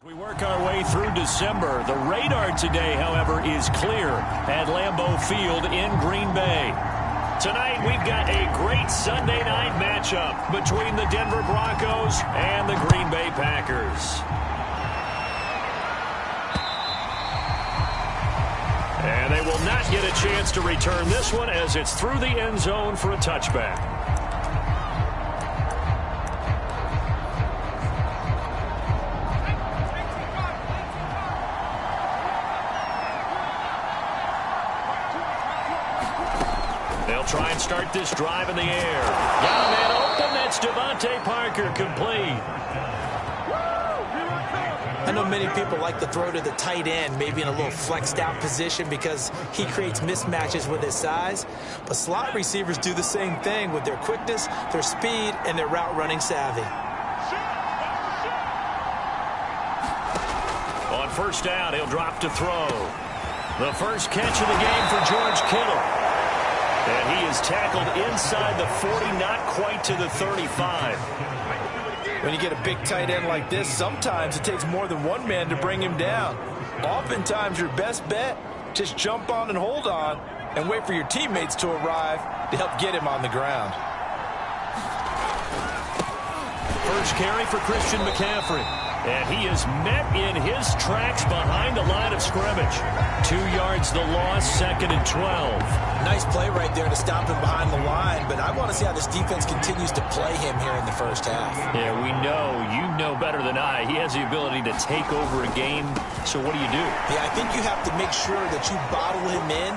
We work our way through December. The radar today, however, is clear at Lambeau Field in Green Bay. Tonight, we've got a great Sunday night matchup between the Denver Broncos and the Green Bay Packers. And they will not get a chance to return this one as it's through the end zone for a touchback. They'll try and start this drive in the air. Got a man open. That's Devontae Parker, complete. I know many people like to throw to the tight end, maybe in a little flexed out position because he creates mismatches with his size. But slot receivers do the same thing with their quickness, their speed, and their route running savvy. On first down, he'll drop to throw. The first catch of the game for George Kittle. And he is tackled inside the 40, not quite to the 35. When you get a big tight end like this, sometimes it takes more than one man to bring him down. Oftentimes, your best bet, just jump on and hold on and wait for your teammates to arrive to help get him on the ground. First carry for Christian McCaffrey. And he is met in his tracks behind the line of scrimmage. 2 yards the loss, 2nd and 12. Nice play right there to stop him behind the line, but I want to see how this defense continues to play him here in the first half. Yeah, we know. You know better than I. He has the ability to take over a game, so what do? Yeah, I think you have to make sure that you bottle him in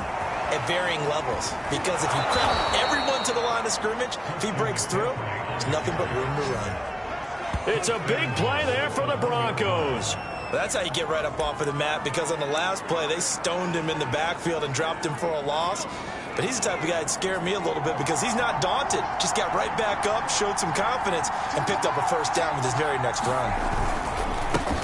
at varying levels, because if you crowd everyone to the line of scrimmage, if he breaks through, there's nothing but room to run. It's a big play there for the Broncos. That's how you get right up off of the mat, because on the last play, they stoned him in the backfield and dropped him for a loss. But he's the type of guy that scared me a little bit because he's not daunted. Just got right back up, showed some confidence, and picked up a first down with his very next run.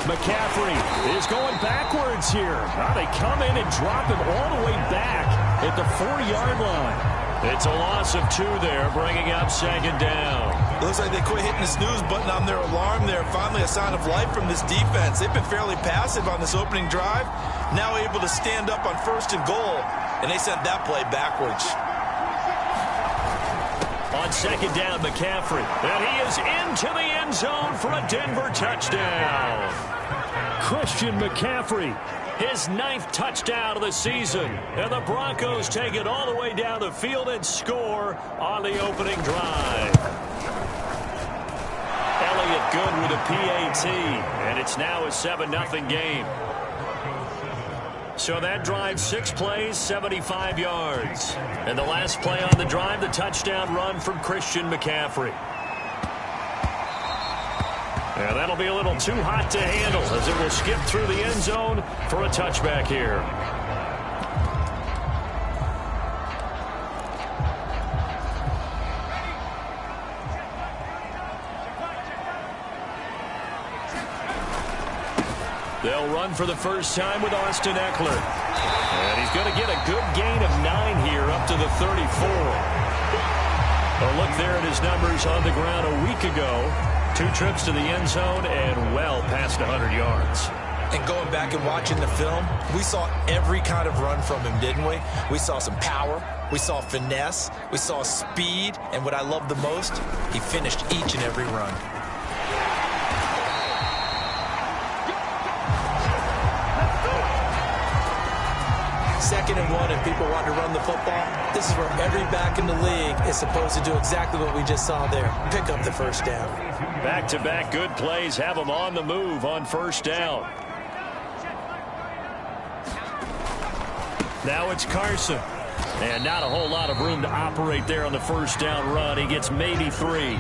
McCaffrey is going backwards here. Now they come in and drop him all the way back at the 4-yard line. It's a loss of 2 there, bringing up 2nd down. Looks like they quit hitting the snooze button on their alarm there. Finally a sign of life from this defense. They've been fairly passive on this opening drive. Now able to stand up on 1st and goal, and they sent that play backwards. On 2nd down, McCaffrey. And he is into the end zone for a Denver touchdown. Christian McCaffrey, his 9th touchdown of the season. And the Broncos take it all the way down the field and score on the opening drive. Elliott good with a PAT, and it's now a 7-0 game. So that drive, 6 plays, 75 yards. And the last play on the drive, the touchdown run from Christian McCaffrey. And that'll be a little too hot to handle as it will skip through the end zone for a touchback here. They'll run for the first time with Austin Eckler. And he's going to get a good gain of 9 here up to the 34. A look there at his numbers on the ground a week ago. 2 trips to the end zone and well past 100 yards. And going back and watching the film, we saw every kind of run from him, didn't we? We saw some power, we saw finesse, we saw speed, and what I love the most, he finished each and every run. Second and 1, if people want to run the football, this is where every back in the league is supposed to do exactly what we just saw there. Pick up the first down. Back-to-back good plays have them on the move on first down. Now it's Carson. And not a whole lot of room to operate there on the first down run. He gets maybe 3.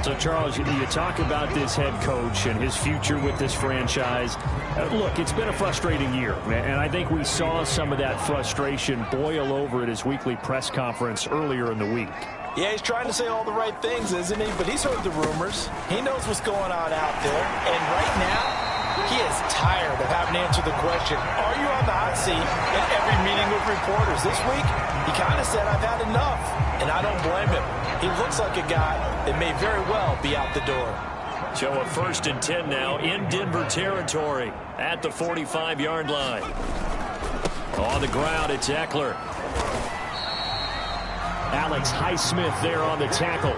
So, Charles, you talk about this head coach and his future with this franchise. Look, it's been a frustrating year, and I think we saw some of that frustration boil over at his weekly press conference earlier in the week. Yeah, he's trying to say all the right things, isn't he? But he's heard the rumors. He knows what's going on out there. And right now, he is tired of having to answer the question, are you on the hot seat in every meeting with reporters? This week, he kind of said, I've had enough. And I don't blame him. He looks like a guy that may very well be out the door. So a 1st and 10 now in Denver territory at the 45-yard line. On the ground, it's Eckler. Alex Highsmith there on the tackle.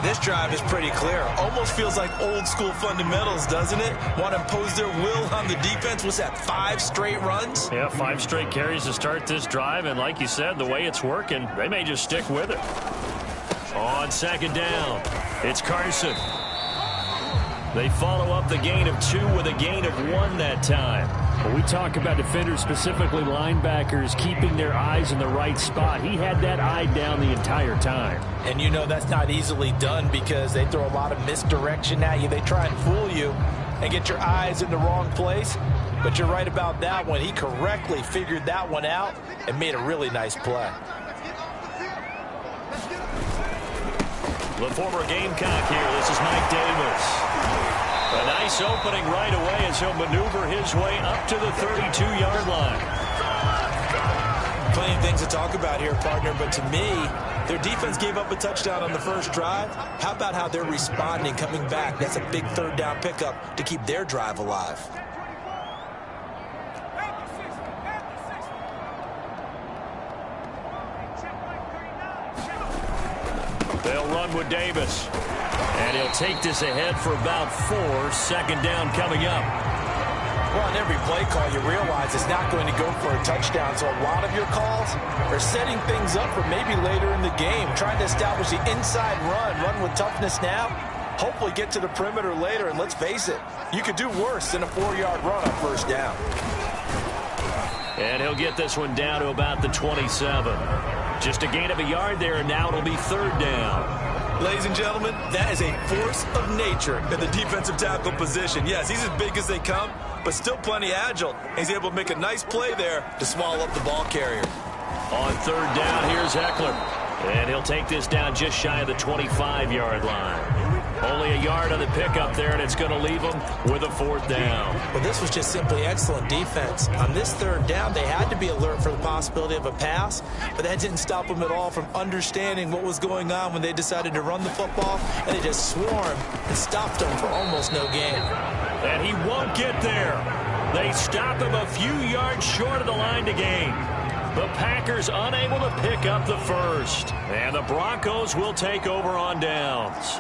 This drive is pretty clear. Almost feels like old school fundamentals, doesn't it? Want to impose their will on the defense. What's that, 5 straight runs? Yeah, 5 straight carries to start this drive. And like you said, the way it's working, they may just stick with it. On 2nd down, it's Carson. They follow up the gain of 2 with a gain of 1 that time. When we talk about defenders, specifically linebackers, keeping their eyes in the right spot, he had that eye down the entire time. And you know that's not easily done because they throw a lot of misdirection at you. They try and fool you and get your eyes in the wrong place. But you're right about that one. He correctly figured that one out and made a really nice play. The former Gamecock here. This is Mike Davis. A nice opening right away as he'll maneuver his way up to the 32-yard line. Plenty of things to talk about here, partner, but to me, their defense gave up a touchdown on the first drive. How about how they're responding, coming back? That's a big 3rd down pickup to keep their drive alive. They'll run with Davis. And he'll take this ahead for about 4. 2nd down coming up. Well, on every play call, you realize it's not going to go for a touchdown. So a lot of your calls are setting things up for maybe later in the game, trying to establish the inside run with toughness now, hopefully get to the perimeter later. And let's face it, you could do worse than a 4-yard run on 1st down. And he'll get this one down to about the 27. Just a gain of a yard there, and now it'll be 3rd down. Ladies and gentlemen, that is a force of nature in the defensive tackle position. Yes, he's as big as they come, but still plenty agile. He's able to make a nice play there to swallow up the ball carrier. On 3rd down, here's Eckler. And he'll take this down just shy of the 25-yard line. Only a yard on the pickup there, and it's going to leave him with a 4th down. Well, this was just simply excellent defense. On this 3rd down, they had to be alert for the possibility of a pass, but that didn't stop them at all from understanding what was going on when they decided to run the football, and they just swarmed and stopped them for almost no gain. And he won't get there. They stop him a few yards short of the line to gain. The Packers unable to pick up the 1st. And the Broncos will take over on downs.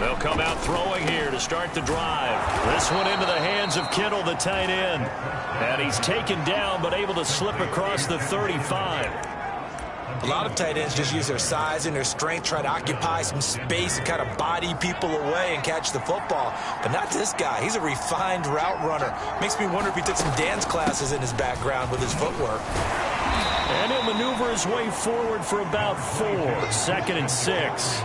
They'll come out throwing here to start the drive. This one into the hands of Kittle, the tight end. And he's taken down but able to slip across the 35. A lot of tight ends just use their size and their strength, try to occupy some space and kind of body people away and catch the football. But not this guy. He's a refined route runner. Makes me wonder if he took some dance classes in his background with his footwork. And he'll maneuver his way forward for about 4. 2nd and 6.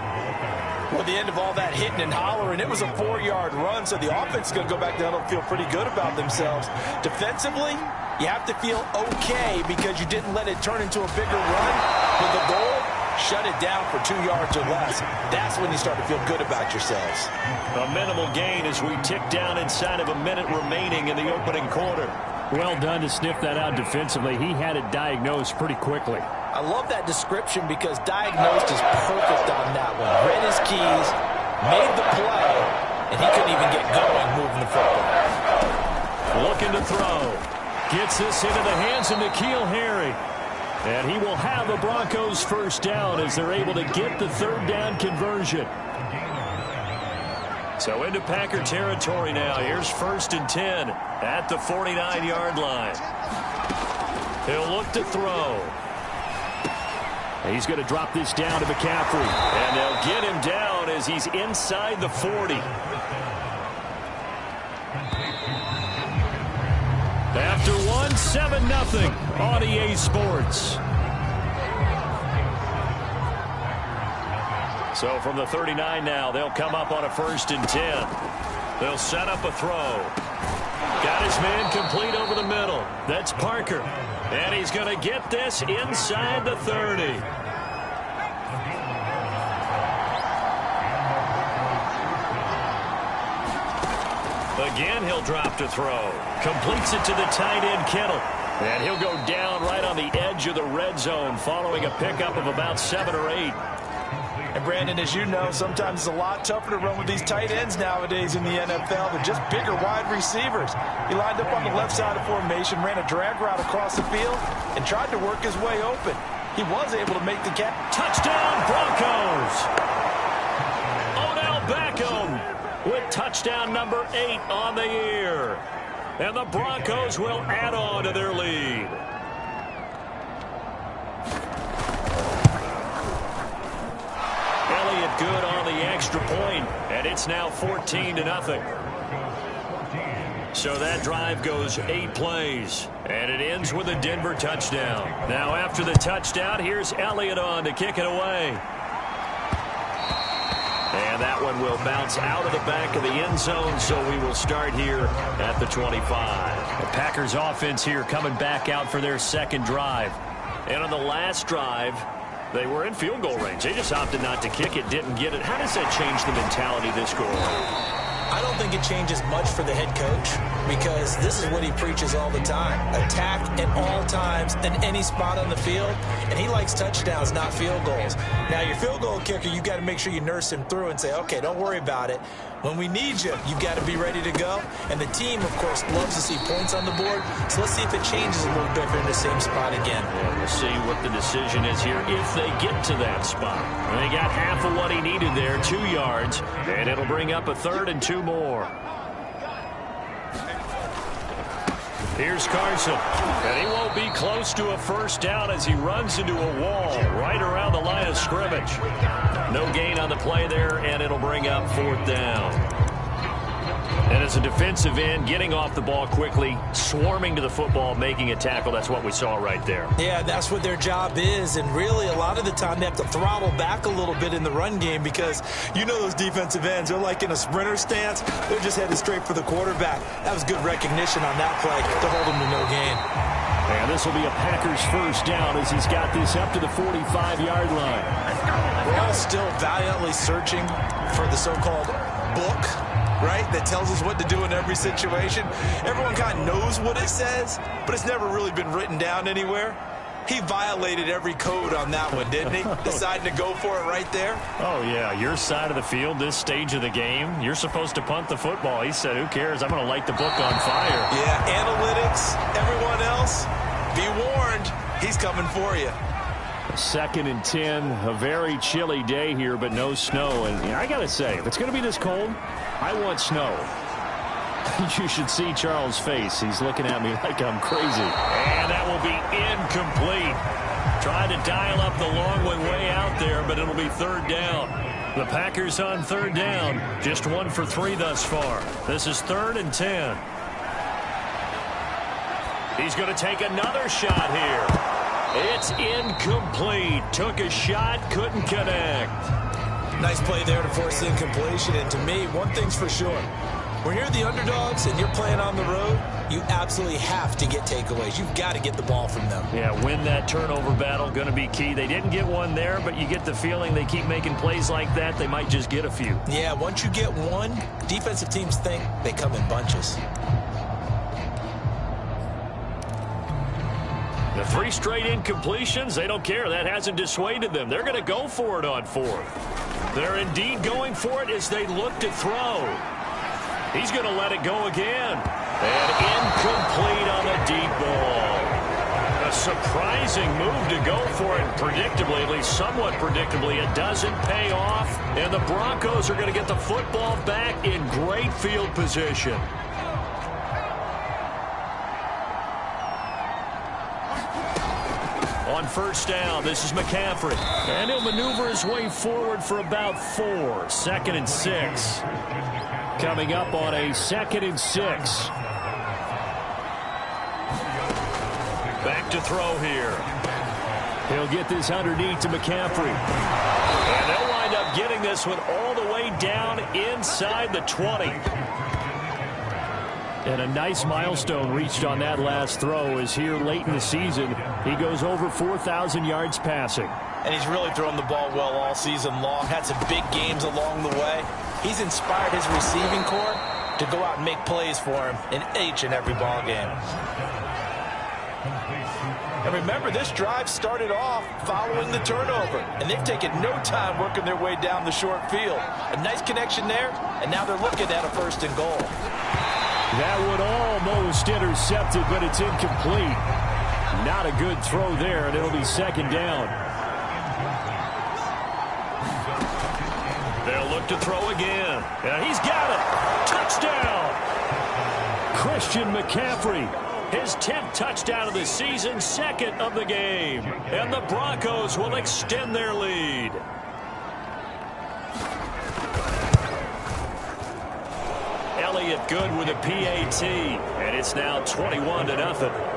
Well, at the end of all that hitting and hollering, it was a 4-yard run, so the offense is going to go back down and feel pretty good about themselves. Defensively, you have to feel okay because you didn't let it turn into a bigger run. With the goal, shut it down for 2 yards or less. That's when you start to feel good about yourselves. A minimal gain as we tick down inside of a minute remaining in the opening quarter. Well done to sniff that out defensively. He had it diagnosed pretty quickly. I love that description because diagnosed is perfect on that one. Read his keys, made the play, and he couldn't even get going moving the football. Looking to throw. Gets this into the hands of N'Keal Harry. And he will have the Broncos 1st down as they're able to get the 3rd down conversion. So into Packer territory now. Here's 1st and 10 at the 49-yard line. He'll look to throw. He's going to drop this down to McCaffrey. And they'll get him down as he's inside the 40. After 1, 7-0 on EA Sports. So from the 39 now, they'll come up on a 1st and 10. They'll set up a throw. Got his man complete over the middle. That's Parker. And he's going to get this inside the 30. Again, he'll drop to throw. Completes it to the tight end, Kittle. And he'll go down right on the edge of the red zone following a pickup of about 7 or 8. And Brandon, as you know, sometimes it's a lot tougher to run with these tight ends nowadays in the NFL. They're just bigger wide receivers. He lined up on the left side of formation, ran a drag route across the field, and tried to work his way open. He was able to make the catch. Touchdown, Broncos! Odell Beckham with touchdown number 8 on the year. And the Broncos will add on to their lead. Elliott good on the extra point, and it's now 14-0. So that drive goes 8 plays, and it ends with a Denver touchdown. Now after the touchdown, here's Elliott on to kick it away. And that one will bounce out of the back of the end zone, so we will start here at the 25. The Packers offense here coming back out for their second drive. And on the last drive, they were in field goal range. They just opted not to kick it, didn't get it. How does that change the mentality this go around? I don't think it changes much for the head coach because this is what he preaches all the time. Attack at all times in any spot on the field, and he likes touchdowns, not field goals. Now, your field goal kicker, you've got to make sure you nurse him through and say, okay, don't worry about it. When we need you, you've got to be ready to go. And the team, of course, loves to see points on the board. So let's see if it changes a little bit if they're in the same spot again. Yeah, we'll see what the decision is here if they get to that spot. And they got half of what he needed there, 2 yards, and it'll bring up a 3rd and 2 more. Here's Carson, and he won't be close to a first down as he runs into a wall right around the line of scrimmage. No gain on the play there, and it'll bring up 4th down. And as a defensive end, getting off the ball quickly, swarming to the football, making a tackle, that's what we saw right there. Yeah, that's what their job is, and really a lot of the time they have to throttle back a little bit in the run game because you know those defensive ends, they're like in a sprinter stance. They're just headed straight for the quarterback. That was good recognition on that play to hold him to no gain. And this will be a Packers first down as he's got this up to the 45-yard line. We're all still valiantly searching for the so-called book, right, that tells us what to do in every situation. Everyone kind of knows what it says, but it's never really been written down anywhere. He violated every code on that one, didn't he? Deciding to go for it right there. Oh, yeah, your side of the field, this stage of the game, you're supposed to punt the football. He said, who cares? I'm going to light the book on fire. Yeah, analytics, everyone else, be warned, he's coming for you. 2nd and 10, a very chilly day here, but no snow. And I got to say, if it's going to be this cold, I want snow. You should see Charles' face. He's looking at me like I'm crazy. And that will be incomplete. Trying to dial up the long one way out there, but it'll be 3rd down. The Packers on 3rd down. Just 1 for 3 thus far. This is 3rd and 10. He's going to take another shot here. It's incomplete. Took a shot, couldn't connect. Nice play there to force the incompletion. And to me, one thing's for sure. When you're the underdogs and you're playing on the road, you absolutely have to get takeaways. You've got to get the ball from them. Yeah, win that turnover battle, going to be key. They didn't get one there, but you get the feeling they keep making plays like that, they might just get a few. Yeah, once you get one, defensive teams think they come in bunches. The 3 straight incompletions, they don't care. That hasn't dissuaded them. They're going to go for it on 4th. They're indeed going for it as they look to throw. He's going to let it go again. And incomplete on the deep ball. A surprising move to go for it. Predictably, at least somewhat predictably, it doesn't pay off. And the Broncos are going to get the football back in great field position. On 1st down, this is McCaffrey. And he'll maneuver his way forward for about 4. 2nd and 6. Coming up on a 2nd and 6. Back to throw here. He'll get this underneath to McCaffrey. And they'll wind up getting this one all the way down inside the 20. And a nice milestone reached on that last throw is here late in the season. He goes over 4,000 yards passing. And he's really thrown the ball well all season long. Had some big games along the way. He's inspired his receiving corps to go out and make plays for him in each and every ball game. And remember, this drive started off following the turnover, and they've taken no time working their way down the short field. A nice connection there, and now they're looking at a 1st and goal. That would almost intercept it, but it's incomplete. Not a good throw there, and it'll be 2nd down. They'll look to throw again. And he's got it. Touchdown. Christian McCaffrey. His 10th touchdown of the season, 2nd of the game. And the Broncos will extend their lead. Elliott good with a PAT. And it's now 21-0.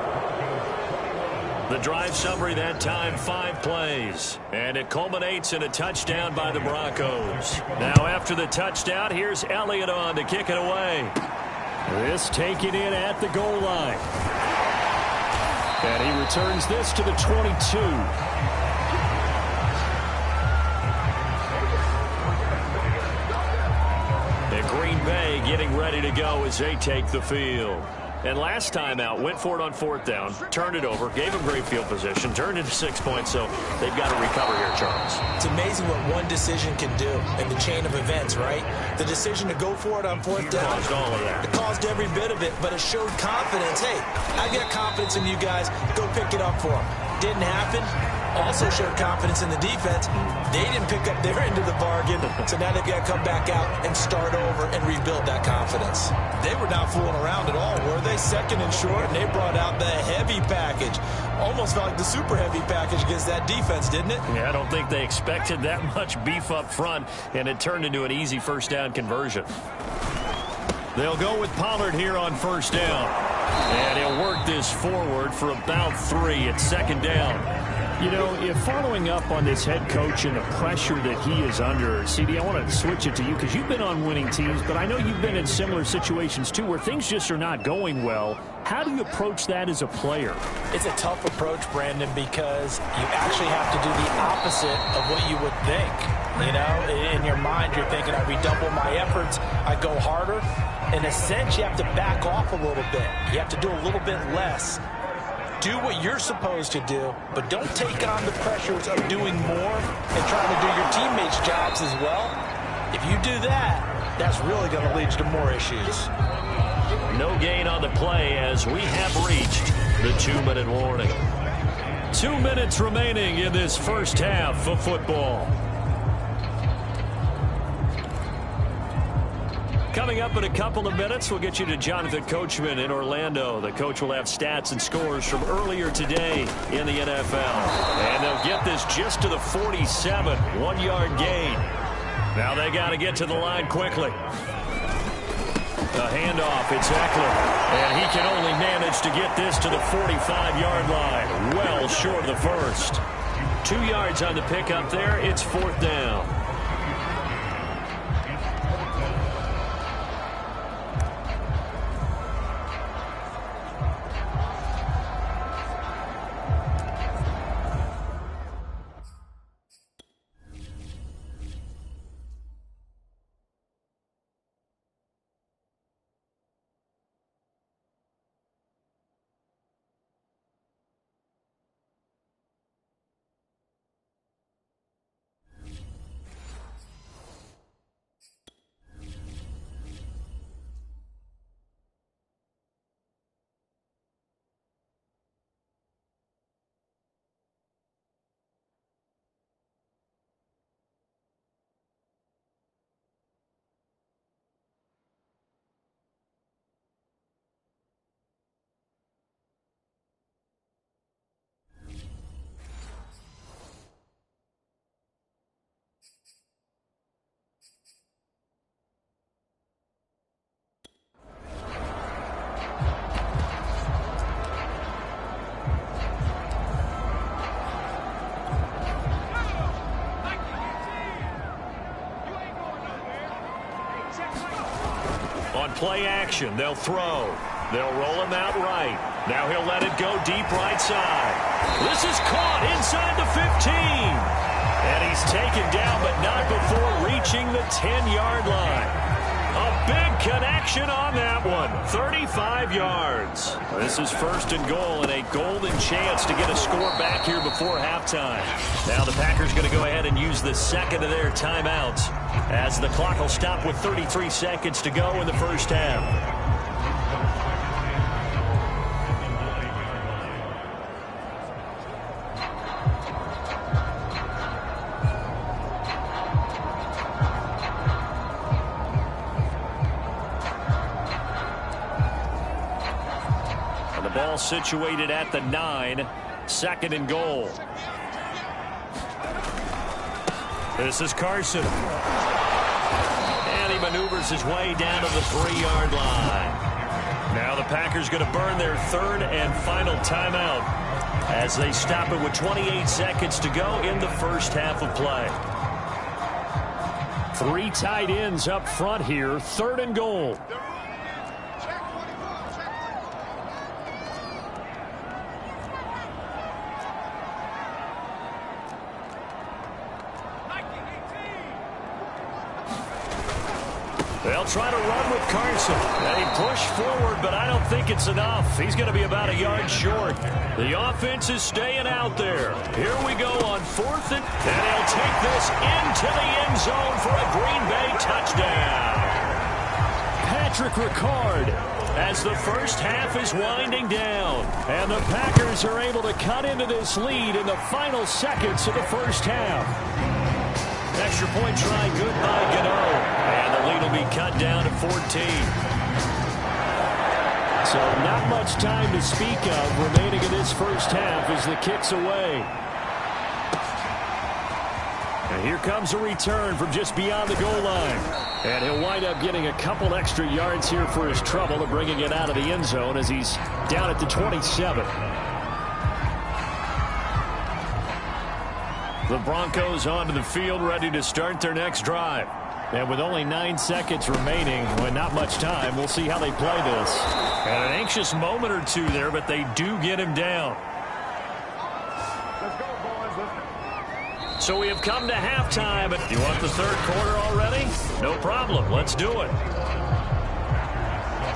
The drive summary that time, 5 plays. And it culminates in a touchdown by the Broncos. Now after the touchdown, here's Elliott on to kick it away. This taken in at the goal line. And he returns this to the 22. And Green Bay getting ready to go as they take the field. And last time out, went for it on 4th down, turned it over, gave him great field position, turned it to 6 points, so they've got to recover here, Charles. It's amazing what one decision can do in the chain of events, right? The decision to go for it on 4th down. Caused all of that. It caused every bit of it, but it showed confidence. Hey, I got confidence in you guys. Go pick it up for them. Didn't happen. Also showed confidence in the defense. They didn't pick up their end of the bargain, so now they've got to come back out and start over and rebuild that confidence. They were not fooling around at all, were they? 2nd and short, and they brought out the heavy package. Almost felt like the super heavy package against that defense, didn't it? Yeah, I don't think they expected that much beef up front, and it turned into an easy 1st down conversion. They'll go with Pollard here on 1st down. And he'll work this forward for about 3 at 2nd down. You know, if following up on this head coach and the pressure that he is under, CD, I want to switch it to you because you've been on winning teams, but I know you've been in similar situations too where things just are not going well. How do you approach that as a player? It's a tough approach, Brandon, because you actually have to do the opposite of what you would think. You know, in your mind, you're thinking, I redouble my efforts, I go harder. In a sense, you have to back off a little bit. You have to do a little bit less. Do what you're supposed to do, but don't take on the pressures of doing more and trying to do your teammates' jobs as well. If you do that, that's really going to lead to more issues. No gain on the play as we have reached the 2-minute warning. 2 minutes remaining in this 1st half of football. Coming up in a couple of minutes, we'll get you to Jonathan Coachman in Orlando. The coach will have stats and scores from earlier today in the NFL. And they'll get this just to the 47, 1-yard gain. Now they got to get to the line quickly. The handoff, it's Eckler. And he can only manage to get this to the 45-yard line. Well short of the 1st. 2 yards on the pickup there. It's 4th down. On play action, they'll throw. They'll roll him out right. Now he'll let it go deep right side. This is caught inside the 15. And he's taken down, but not before reaching the 10-yard line. A big connection on that one. 35 yards. This is 1st and goal and a golden chance to get a score back here before halftime. Now the Packers going to go ahead and use the second of their timeouts as the clock will stop with 33 seconds to go in the first half. Ball situated at the 9. 2nd and goal. This is Carson. And he maneuvers his way down to the 3-yard line. Now the Packers going to burn their 3rd and final timeout as they stop it with 28 seconds to go in the first half of play. 3 tight ends up front here. 3rd and goal. They'll try to run with Carson. They push forward, but I don't think it's enough. He's going to be about a yard short. The offense is staying out there. Here we go on 4th and he'll take this into the end zone for a Green Bay touchdown. Patrick Ricard as the first half is winding down. And the Packers are able to cut into this lead in the final seconds of the first half. Extra point try good by Gano. And the lead will be cut down to 14. So not much time to speak of remaining in this first half as the kick's away. And here comes a return from just beyond the goal line. And he'll wind up getting a couple extra yards here for his trouble and bringing it out of the end zone as he's down at the 27. The Broncos onto the field ready to start their next drive. And with only 9 seconds remaining, with not much time, we'll see how they play this. And an anxious moment or two there, but they do get him down. Let's go, boys. So we have come to halftime. You want the 3rd quarter already? No problem. Let's do it.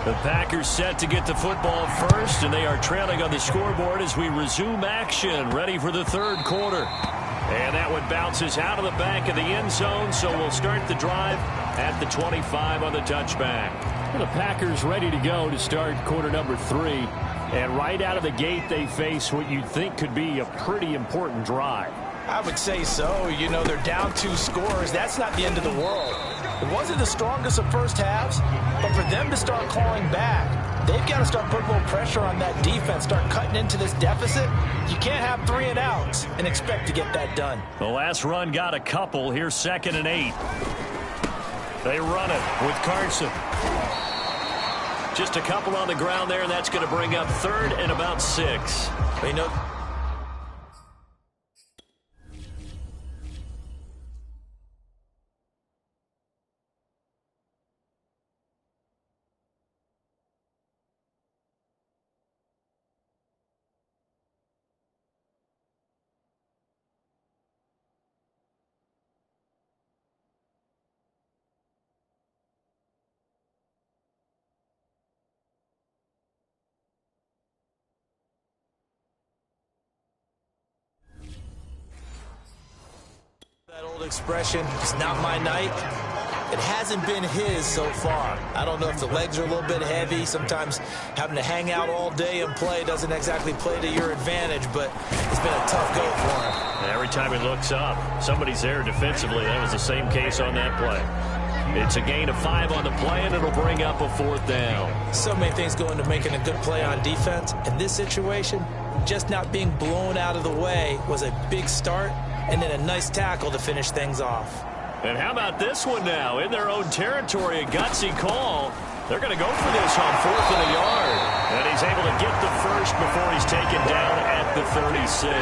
The Packers set to get the football first, and they are trailing on the scoreboard as we resume action, ready for the 3rd quarter. And that one bounces out of the back of the end zone, so we'll start the drive at the 25 on the touchback. Well, the Packers ready to go to start quarter number 3. And right out of the gate, they face what you'd think could be a pretty important drive. I would say so. You know, they're down 2 scores. That's not the end of the world. It wasn't the strongest of first halves, but for them to start clawing back, they've got to start putting a little pressure on that defense, start cutting into this deficit. You can't have 3 and outs and expect to get that done. The last run got a couple. Here's 2nd and 8. They run it with Carson. Just a couple on the ground there, and that's going to bring up 3rd and about 6. They know. That old expression, it's not my night. It hasn't been his so far. I don't know if the legs are a little bit heavy. Sometimes having to hang out all day and play doesn't exactly play to your advantage, but it's been a tough go for him. And every time he looks up, somebody's there defensively. That was the same case on that play. It's a gain of 5 on the play, and it'll bring up a 4th down. So many things go into making a good play on defense. In this situation, just not being blown out of the way was a big start, and then a nice tackle to finish things off. And how about this one now? In their own territory, a gutsy call. They're going to go for this on 4th and a yard. And he's able to get the first before he's taken down at the 36.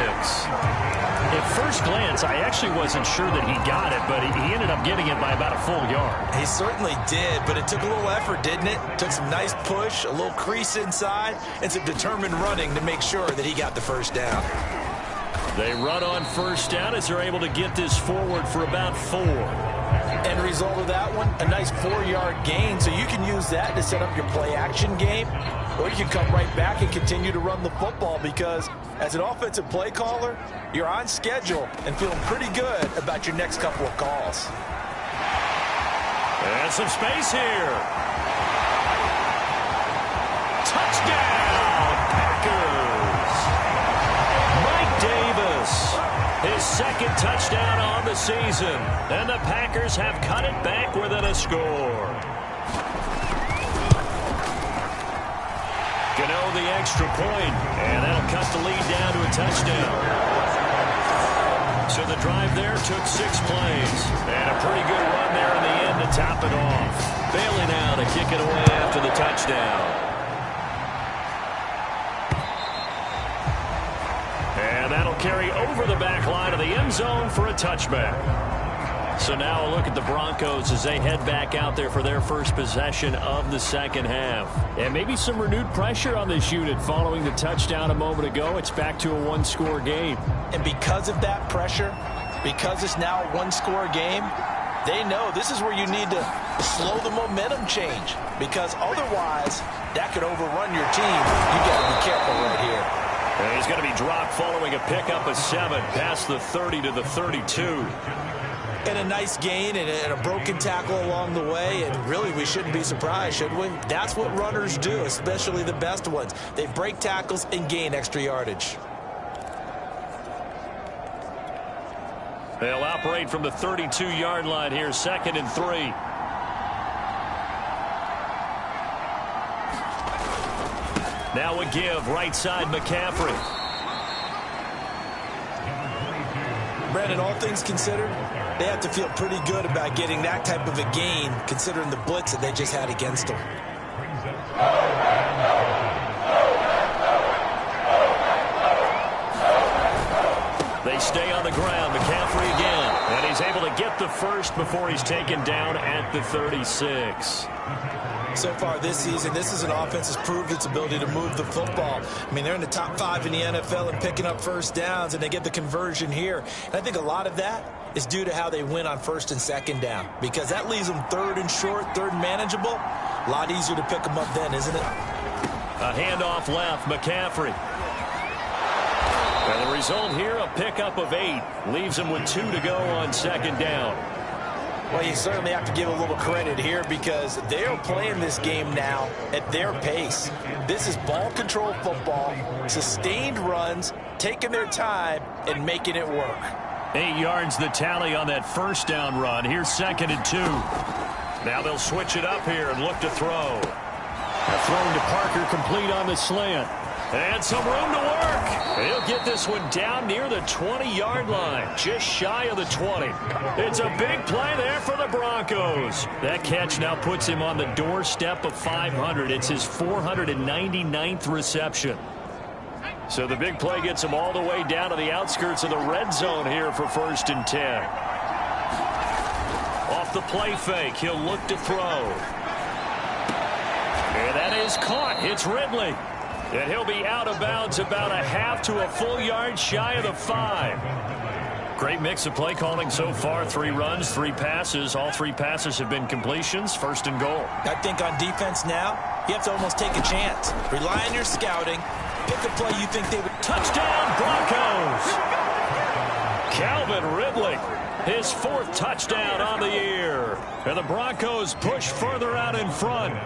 At first glance, I actually wasn't sure that he got it, but he ended up getting it by about a full yard. He certainly did, but it took a little effort, didn't it? Took some nice push, a little crease inside, and some determined running to make sure that he got the first down. They run on 1st down as they're able to get this forward for about 4. End result of that one, a nice 4-yard gain, so you can use that to set up your play-action game, or you can come right back and continue to run the football because as an offensive play caller, you're on schedule and feeling pretty good about your next couple of calls. And some space here. Touchdown, Packers. Mike Davis, his second touchdown on the season. And the Packers have cut it back within a score. Gano the extra point, and that'll cut the lead down to a touchdown. So the drive there took 6 plays. And a pretty good run there in the end to top it off. Bailey now to kick it away after the touchdown. And that'll carry over the back line of the end zone for a touchback. So now a look at the Broncos as they head back out there for their first possession of the second half. And maybe some renewed pressure on this unit following the touchdown a moment ago. It's back to a 1-score game. And because of that pressure, because it's now a 1-score game, they know this is where you need to slow the momentum change because otherwise that could overrun your team. You got to be careful right here. And he's going to be dropped following a pickup of 7 past the 30 to the 32. And a nice gain and a broken tackle along the way, and really we shouldn't be surprised, should we? That's what runners do, especially the best ones. They break tackles and gain extra yardage. They'll operate from the 32-yard line here, 2nd and 3. Now a give, right side McCaffrey. Brandon, all things considered, they have to feel pretty good about getting that type of a gain considering the blitz that they just had against them. They stay on the ground. McCaffrey again. And he's able to get the first before he's taken down at the 36. So far this season, this is an offense that's proved its ability to move the football. I mean, they're in the top 5 in the NFL and picking up first downs, and they get the conversion here. And I think a lot of that is due to how they win on 1st and 2nd down, because that leaves them 3rd and short, 3rd and manageable. A lot easier to pick them up then, isn't it? A handoff left, McCaffrey. And the result here, a pickup of 8. Leaves them with 2 to go on 2nd down. Well, you certainly have to give a little credit here because they're playing this game now at their pace. This is ball control football, sustained runs, taking their time and making it work. 8 yards the tally on that 1st down run. Here's 2nd and 2. Now they'll switch it up here and look to throw. A throw to Parker complete on the slant. And some room to work. He'll get this one down near the 20-yard line, just shy of the 20. It's a big play there for the Broncos. That catch now puts him on the doorstep of 500. It's his 499th reception. So the big play gets him all the way down to the outskirts of the red zone here for 1st and 10. Off the play fake, he'll look to throw. And that is caught. It's Ridley. And he'll be out of bounds about a half to a full yard shy of the 5. Great mix of play calling so far. 3 runs, 3 passes. All 3 passes have been completions. 1st and goal. I think on defense now, you have to almost take a chance. Rely on your scouting. Pick a play you think they would. Touchdown, Broncos! Calvin Ridley, his 4th touchdown on the year. And the Broncos push further out in front.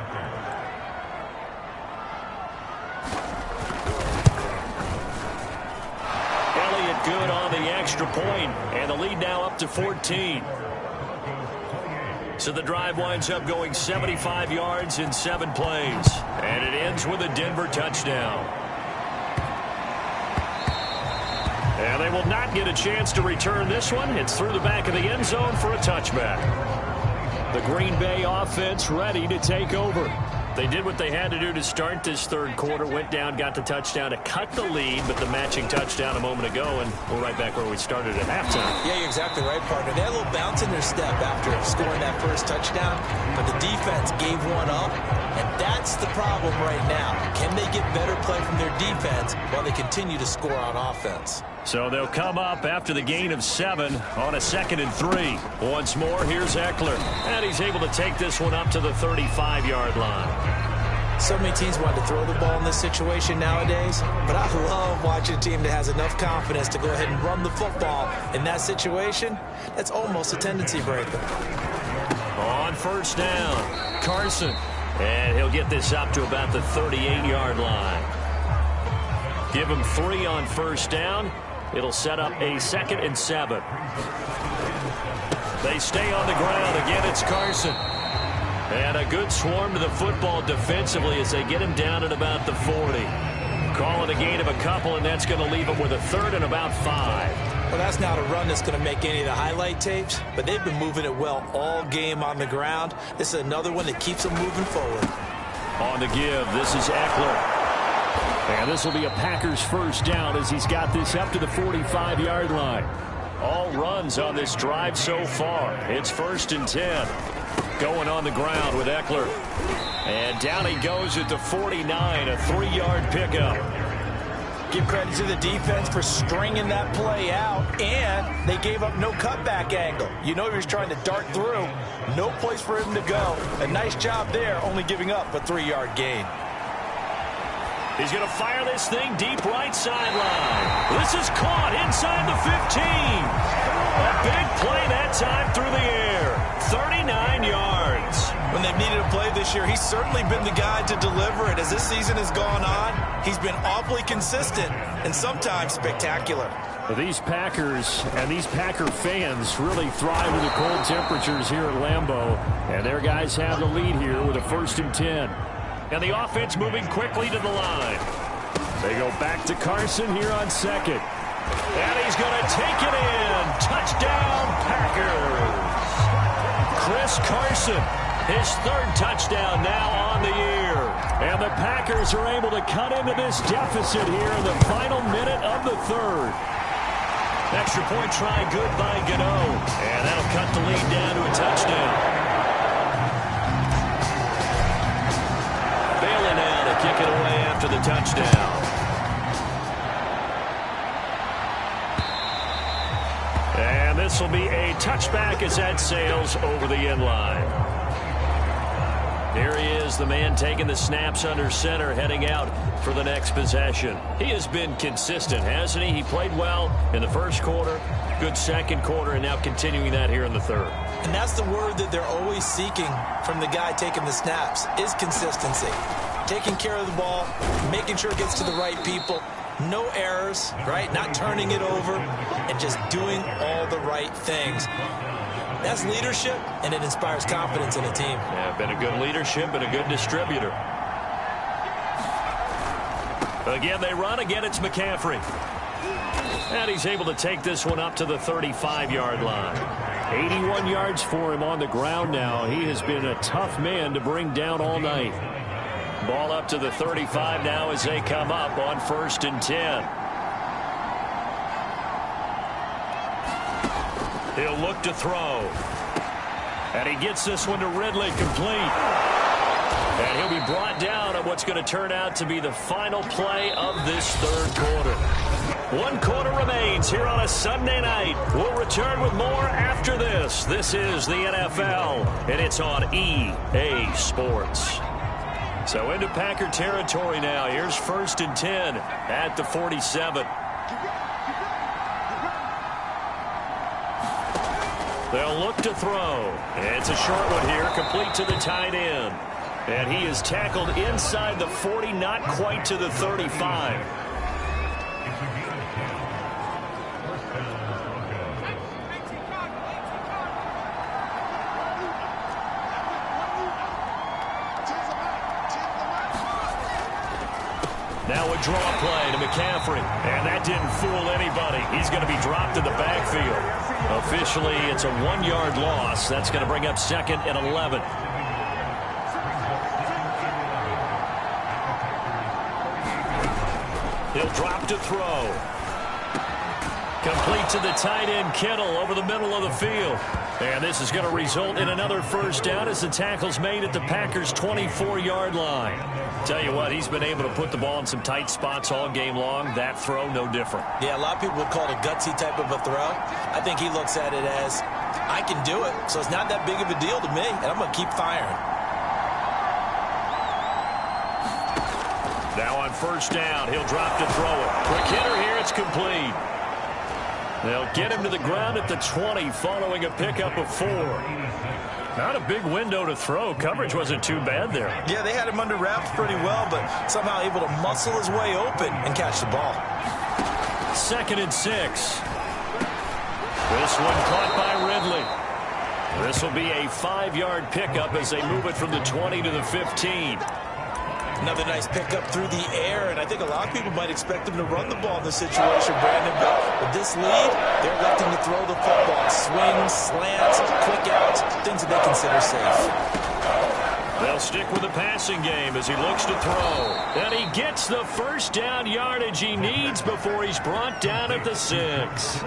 Good on the extra point, and the lead now up to 14. So the drive winds up going 75 yards in 7 plays, and it ends with a Denver touchdown. And they will not get a chance to return this one. It's through the back of the end zone for a touchback. The Green Bay offense ready to take over. They did what they had to do to start this 3rd quarter, went down, got the touchdown to cut the lead, but the matching touchdown a moment ago, and we're right back where we started at halftime. Yeah, you're exactly right, partner. They had a little bounce in their step after scoring that 1st touchdown, but the defense gave one up, and that's the problem right now. Can they get better play from their defense while they continue to score on offense? So they'll come up after the gain of 7 on a 2nd and 3. Once more, here's Eckler. And he's able to take this one up to the 35-yard line. So many teams want to throw the ball in this situation nowadays, but I love watching a team that has enough confidence to go ahead and run the football. In that situation, that's almost a tendency breaker. On first down, Carson. And he'll get this up to about the 38-yard line. Give him 3 on first down. It'll set up a 2nd and 7. They stay on the ground. Again, it's Carson. And a good swarm to the football defensively as they get him down at about the 40. Call it a gain of a couple, and that's going to leave him with a 3rd and about 5. Well, that's not a run that's going to make any of the highlight tapes, but they've been moving it well all game on the ground. This is another one that keeps them moving forward. On the give, this is Eckler. And this will be a Packers first down as he's got this up to the 45-yard line. All runs on this drive so far. It's 1st and 10. Going on the ground with Eckler. And down he goes at the 49, a 3-yard pickup. Give credit to the defense for stringing that play out, and they gave up no cutback angle. You know he was trying to dart through. No place for him to go. A nice job there, only giving up a 3-yard gain. He's going to fire this thing deep right sideline. This is caught inside the 15. A big play that time through the air. 39 yards. When they've needed a play this year, he's certainly been the guy to deliver it. As this season has gone on, he's been awfully consistent and sometimes spectacular. These Packers and these Packer fans really thrive in the cold temperatures here at Lambeau. And their guys have the lead here with a 1st and 10. And the offense moving quickly to the line. They go back to Carson here on 2nd. And he's going to take it in. Touchdown, Packers. Chris Carson, his 3rd touchdown now on the year. And the Packers are able to cut into this deficit here in the final minute of the 3rd. Extra point try good by Gano. And that'll cut the lead down to a touchdown. Kick it away after the touchdown. And this will be a touchback as that sails over the end line. Here he is, the man taking the snaps under center, heading out for the next possession. He has been consistent, hasn't he? He played well in the 1st quarter, good 2nd quarter, and now continuing that here in the 3rd. And that's the word that they're always seeking from the guy taking the snaps, is consistency. Taking care of the ball, making sure it gets to the right people, no errors, right? Not turning it over, and just doing all the right things. That's leadership, and it inspires confidence in a team. Yeah, been a good leadership and a good distributor. Again, they run. Again, it's McCaffrey. And he's able to take this one up to the 35-yard line. 81 yards for him on the ground now. He has been a tough man to bring down all night. Ball up to the 35 now as they come up on 1st and 10. He'll look to throw. And he gets this one to Ridley, complete. And he'll be brought down at what's going to turn out to be the final play of this 3rd quarter. 1 quarter remains here on a Sunday night. We'll return with more after this. This is the NFL, and it's on EA Sports. So into Packer territory now. Here's 1st and 10 at the 47. They'll look to throw. It's a short one here, complete to the tight end. And he is tackled inside the 40, not quite to the 35. Now a draw play to McCaffrey. And that didn't fool anybody. He's going to be dropped in the backfield. Officially, it's a 1-yard loss. That's going to bring up 2nd and 11. He'll drop to throw. Complete to the tight end, Kittle, over the middle of the field. And this is going to result in another first down as the tackle's made at the Packers' 24-yard line. Tell you what, he's been able to put the ball in some tight spots all game long. That throw, no different. Yeah, a lot of people would call it a gutsy type of a throw. I think he looks at it as, I can do it, so it's not that big of a deal to me, and I'm going to keep firing. Now on first down, he'll drop to throw it. Quick hitter here, it's complete. They'll get him to the ground at the 20 following a pickup of 4. Not a big window to throw. Coverage wasn't too bad there. Yeah, they had him under wraps pretty well, but somehow able to muscle his way open and catch the ball. 2nd and 6. This one caught by Ridley. This will be a 5-yard pickup as they move it from the 20 to the 15. Another nice pickup through the air, and I think a lot of people might expect him to run the ball in this situation, Brandon. But with this lead, they're electing to throw the football. Swings, slants, quick outs, things that they consider safe. They'll stick with the passing game as he looks to throw. And he gets the first down yardage he needs before he's brought down at the 6.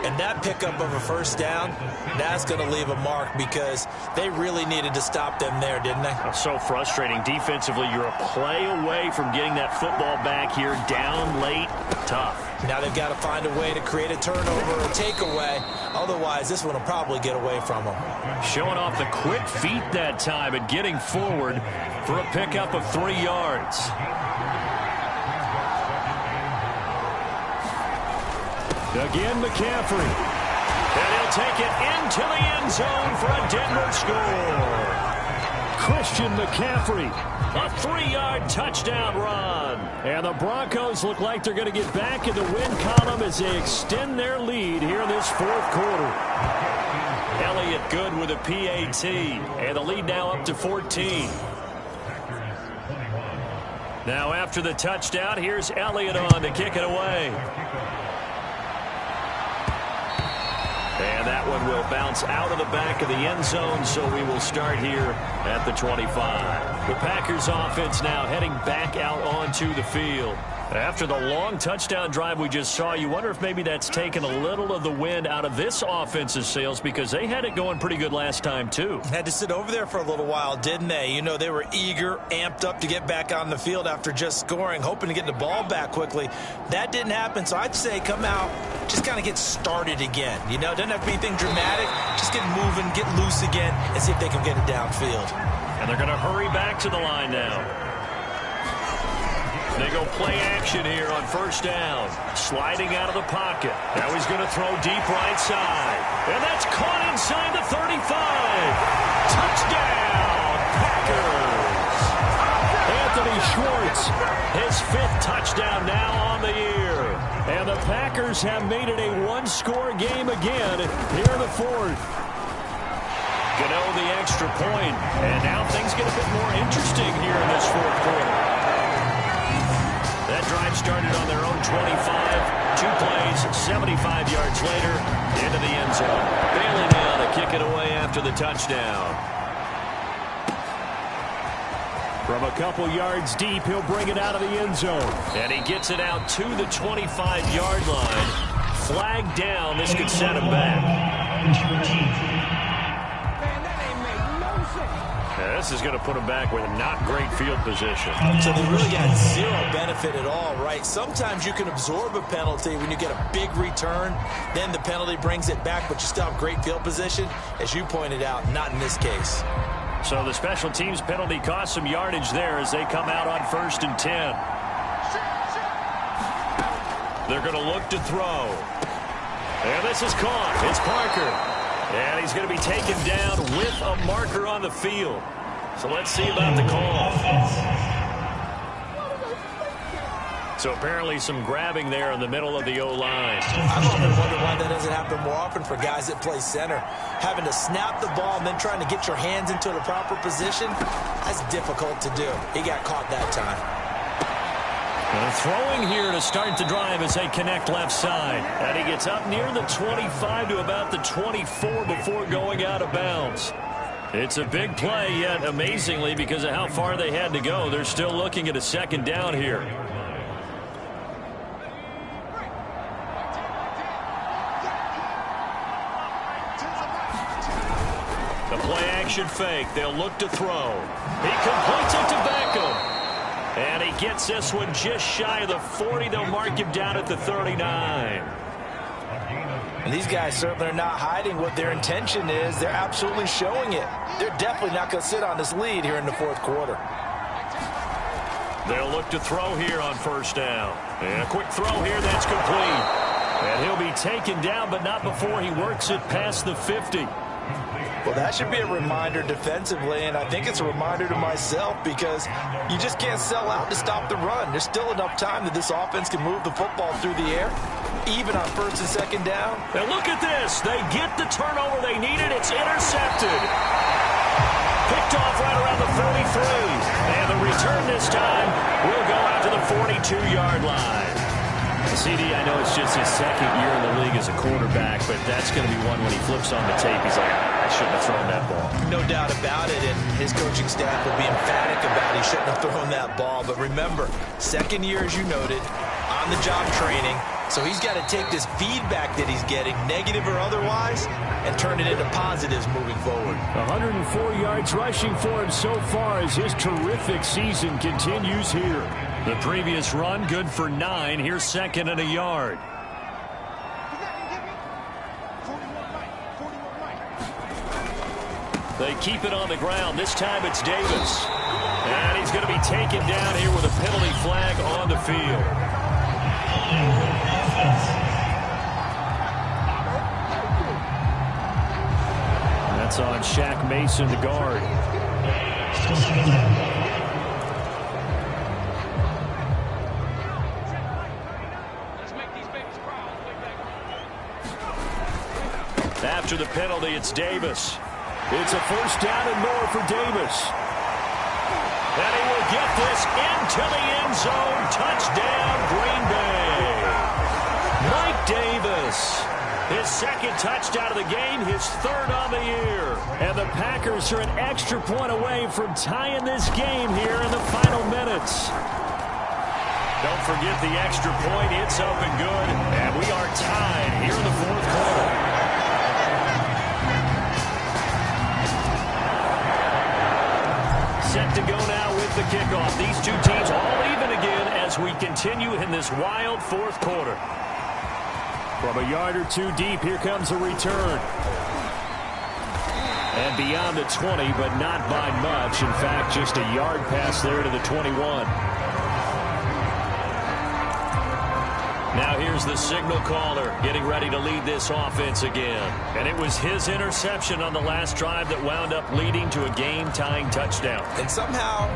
And that pickup of a first down, that's going to leave a mark because they really needed to stop them there, didn't they? So frustrating. Defensively, you're a play away from getting that football back here. Down late, tough. Now they've got to find a way to create a turnover or a takeaway. Otherwise, this one will probably get away from them. Showing off the quick feet that time and getting forward for a pickup of 3 yards. Again, McCaffrey. And he'll take it into the end zone for a Denver score. Christian McCaffrey, a 3-yard touchdown run. And the Broncos look like they're going to get back in the win column as they extend their lead here in this 4th quarter. Elliott good with a PAT. And the lead now up to 14. Now after the touchdown, here's Elliott on to kick it away. And that one will bounce out of the back of the end zone, so we will start here at the 25. The Packers offense now heading back out onto the field. After the long touchdown drive we just saw, you wonder if maybe that's taken a little of the wind out of this offense's sails because they had it going pretty good last time, too. Had to sit over there for a little while, didn't they? You know, they were eager, amped up to get back on the field after just scoring, hoping to get the ball back quickly. That didn't happen, so I'd say come out, just kind of get started again. You know, doesn't have to be anything dramatic. Just get moving, get loose again, and see if they can get it downfield. And they're going to hurry back to the line now. They go play action here on first down. Sliding out of the pocket. Now he's going to throw deep right side. And that's caught inside the 35. Touchdown, Packers. Anthony Schwartz, his 5th touchdown now on the year. And the Packers have made it a 1-score game again here in the 4th. Gano the extra point. And now things get a bit more interesting here in this 4th quarter. That drive started on their own 25. 2 plays, 75 yards later, into the end zone. Bailey now to kick it away after the touchdown. From a couple yards deep, he'll bring it out of the end zone. And he gets it out to the 25-yard line. Flag down. This could set him back. This is going to put him back with not great field position. So they really got zero benefit at all, right? Sometimes you can absorb a penalty when you get a big return. Then the penalty brings it back, but you still have great field position. As you pointed out, not in this case. So the special teams penalty cost some yardage there as they come out on 1st and 10. They're going to look to throw. And this is caught. It's Parker. And he's going to be taken down with a marker on the field. So let's see about the call. So apparently some grabbing there in the middle of the O-line. I've often wondered why that doesn't happen more often for guys that play center. Having to snap the ball and then trying to get your hands into the proper position, that's difficult to do. He got caught that time. And throwing here to start the drive as they connect left side. And he gets up near the 25 to about the 24 before going out of bounds. It's a big play, yet amazingly, because of how far they had to go, they're still looking at a 2nd down here. Play-action fake. They'll look to throw. He completes it to Beckham. And he gets this one just shy of the 40. They'll mark him down at the 39. And these guys certainly are not hiding what their intention is. They're absolutely showing it. They're definitely not going to sit on this lead here in the fourth quarter. They'll look to throw here on first down. And a quick throw here, that's complete. And he'll be taken down, but not before he works it past the 50. Well, that should be a reminder defensively, and I think it's a reminder to myself because you just can't sell out to stop the run. There's still enough time that this offense can move the football through the air, even on first and second down. And look at this. They get the turnover they needed. It's intercepted. Picked off right around the 43. And the return this time will go out to the 42-yard line. CD, I know it's just his second year in the league as a quarterback, but that's going to be one when he flips on the tape. He's like, I shouldn't have thrown that ball. No doubt about it, and his coaching staff will be emphatic about he shouldn't have thrown that ball. But remember, second year, as you noted, on-the-job training. So he's got to take this feedback that he's getting, negative or otherwise, and turn it into positives moving forward. 104 yards rushing for him so far as his terrific season continues here. The previous run, good for 9. Here's second and a yard. They keep it on the ground. This time it's Davis. And he's going to be taken down here with a penalty flag on the field. That's on Shaq Mason, the guard. After the penalty, it's Davis. It's a first down and more for Davis. And he will get this into the end zone. Touchdown, Green Bay. Mike Davis. His second touchdown of the game, his third on the year. And the Packers are an extra point away from tying this game here in the final minutes. Don't forget the extra point. It's up and good. And we are tied here in the fourth quarter. Set to go now with the kickoff. These two teams all even again as we continue in this wild fourth quarter. From a yard or two deep, here comes a return. And beyond the 20, but not by much. In fact, just a yard pass there to the 21. Now here's the signal caller getting ready to lead this offense again. And it was his interception on the last drive that wound up leading to a game-tying touchdown. And somehow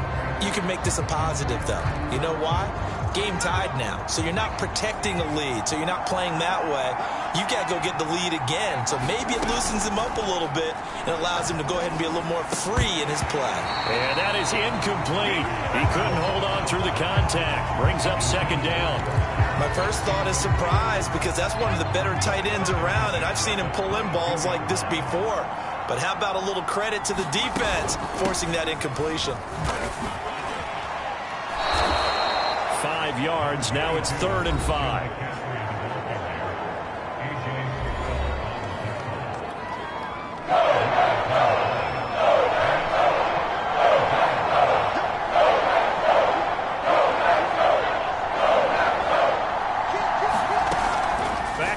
you can make this a positive, though. You know why? Game tied now. So you're not protecting a lead. So you're not playing that way. You got to go get the lead again. So maybe it loosens him up a little bit and allows him to go ahead and be a little more free in his play. And that is incomplete. He couldn't hold on through the contact. Brings up second down. My first thought is surprise because that's one of the better tight ends around, and I've seen him pull in balls like this before. But how about a little credit to the defense forcing that incompletion? 5 yards. Now it's 3rd and 5.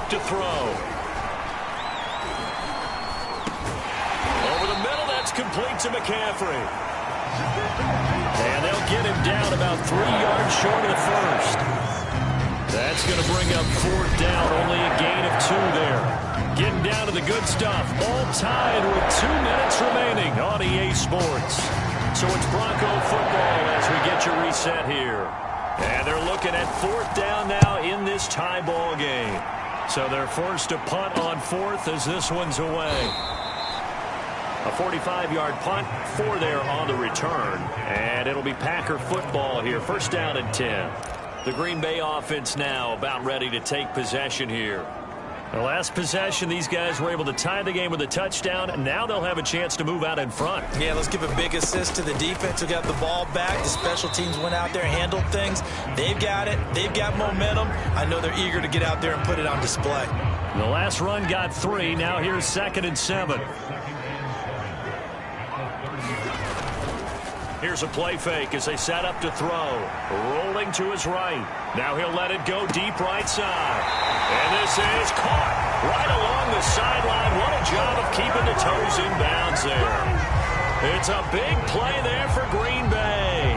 To throw. Over the middle, that's complete to McCaffrey. And they'll get him down about 3 yards short of the first. That's going to bring up 4th down, only a gain of 2 there. Getting down to the good stuff. All tied with 2 minutes remaining on EA Sports. So it's Bronco football as we get your reset here. And they're looking at 4th down now in this tie ball game. So they're forced to punt on 4th as this one's away. A 45-yard punt, 4 there on the return. And it'll be Packer football here. 1st down and 10. The Green Bay offense now about ready to take possession here. The last possession, these guys were able to tie the game with a touchdown, and now they'll have a chance to move out in front. Yeah, let's give a big assist to the defense who got the ball back. The special teams went out there, handled things. They've got it. They've got momentum. I know they're eager to get out there and put it on display. The last run got 3. Now here's 2nd and 7. Here's a play fake as they set up to throw. Rolling to his right. Now he'll let it go deep right side. And this is caught right along the sideline. What a job of keeping the toes in bounds there. It's a big play there for Green Bay.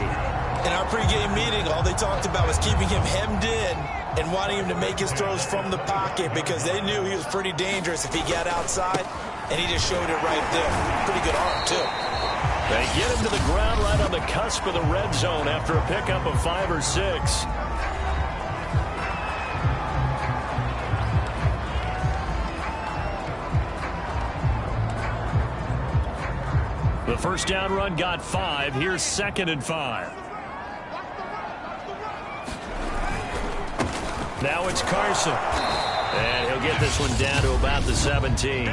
In our pregame meeting, all they talked about was keeping him hemmed in and wanting him to make his throws from the pocket because they knew he was pretty dangerous if he got outside, and he just showed it right there. Pretty good arm, too. They get him to the ground right on the cusp of the red zone after a pickup of 5 or 6. The first down run got 5. Here's 2nd and 5. Now it's Carson. And he'll get this one down to about the 17.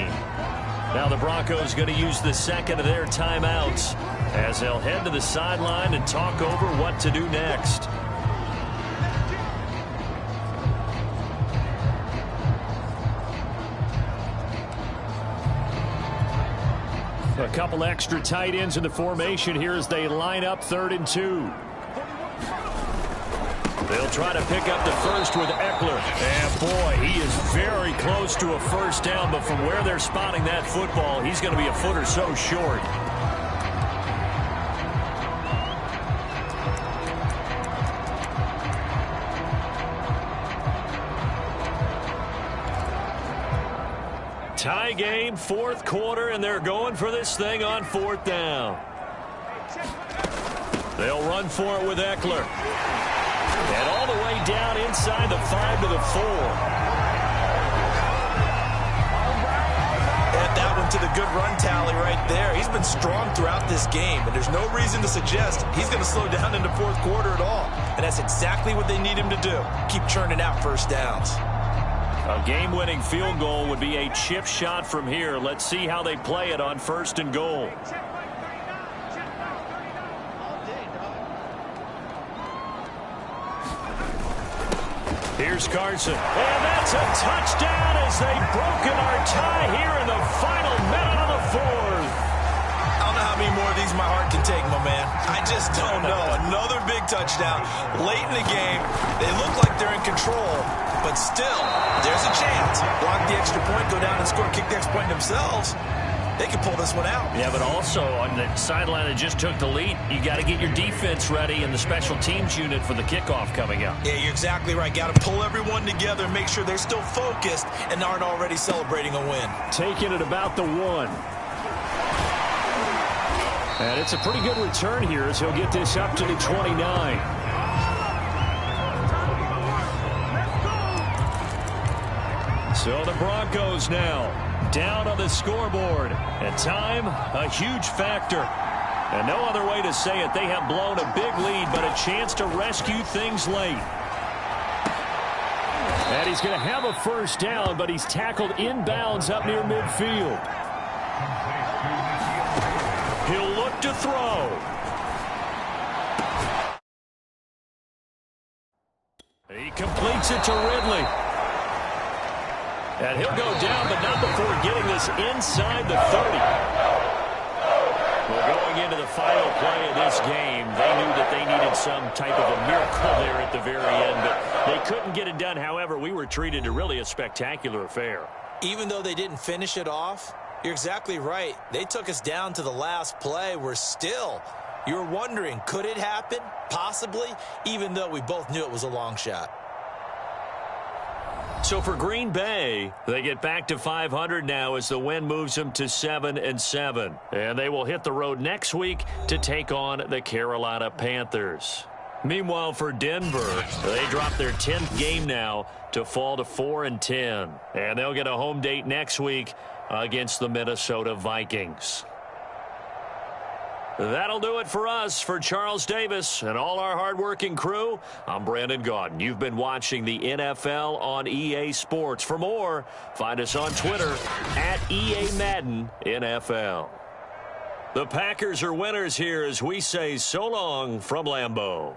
Now the Broncos going to use the second of their timeouts as they'll head to the sideline and talk over what to do next. A couple extra tight ends in the formation here as they line up 3rd and 2. They'll try to pick up the first with Eckler. And, boy, he is very close to a first down, but from where they're spotting that football, he's going to be a foot or so short. Tie game, 4th quarter, and they're going for this thing on 4th down. They'll run for it with Eckler. And all the way down inside the 5 to the 4. Add that one to the good run tally right there. He's been strong throughout this game, and there's no reason to suggest he's going to slow down in the 4th quarter at all. And that's exactly what they need him to do. Keep churning out first downs. A game-winning field goal would be a chip shot from here. Let's see how they play it on 1st and goal. Here's Carson. And that's a touchdown as they've broken our tie here in the final minute of the 4th. I don't know how many more of these my heart can take, my man. I just don't know. Another big touchdown late in the game. They look like they're in control, but still, there's a chance. Block the extra point, go down and score, kick the extra point themselves. They can pull this one out. Yeah, but also on the sideline that just took the lead, you got to get your defense ready and the special teams unit for the kickoff coming up. Yeah, you're exactly right. Got to pull everyone together and make sure they're still focused and aren't already celebrating a win. Taking it about the 1. And it's a pretty good return here as he'll get this up to the 29. So the Broncos now down on the scoreboard. And time, a huge factor. And no other way to say it. They have blown a big lead, but a chance to rescue things late. And he's going to have a first down, but he's tackled inbounds up near midfield. He'll look to throw. He completes it to Ridley. And he'll go down, but not before getting this inside the 30. Well, going into the final play of this game, they knew that they needed some type of a miracle there at the very end, but they couldn't get it done. However, we were treated to really a spectacular affair. Even though they didn't finish it off, you're exactly right. They took us down to the last play. We're still, you're wondering, could it happen? Possibly, even though we both knew it was a long shot. So for Green Bay, they get back to 500 now as the win moves them to 7-7. And they will hit the road next week to take on the Carolina Panthers. Meanwhile, for Denver, they drop their 10th game now to fall to 4-10. And they'll get a home date next week against the Minnesota Vikings. That'll do it for us. For Charles Davis and all our hardworking crew, I'm Brandon Gaudin. You've been watching the NFL on EA Sports. For more, find us on Twitter at EA Madden NFL. The Packers are winners here as we say so long from Lambeau.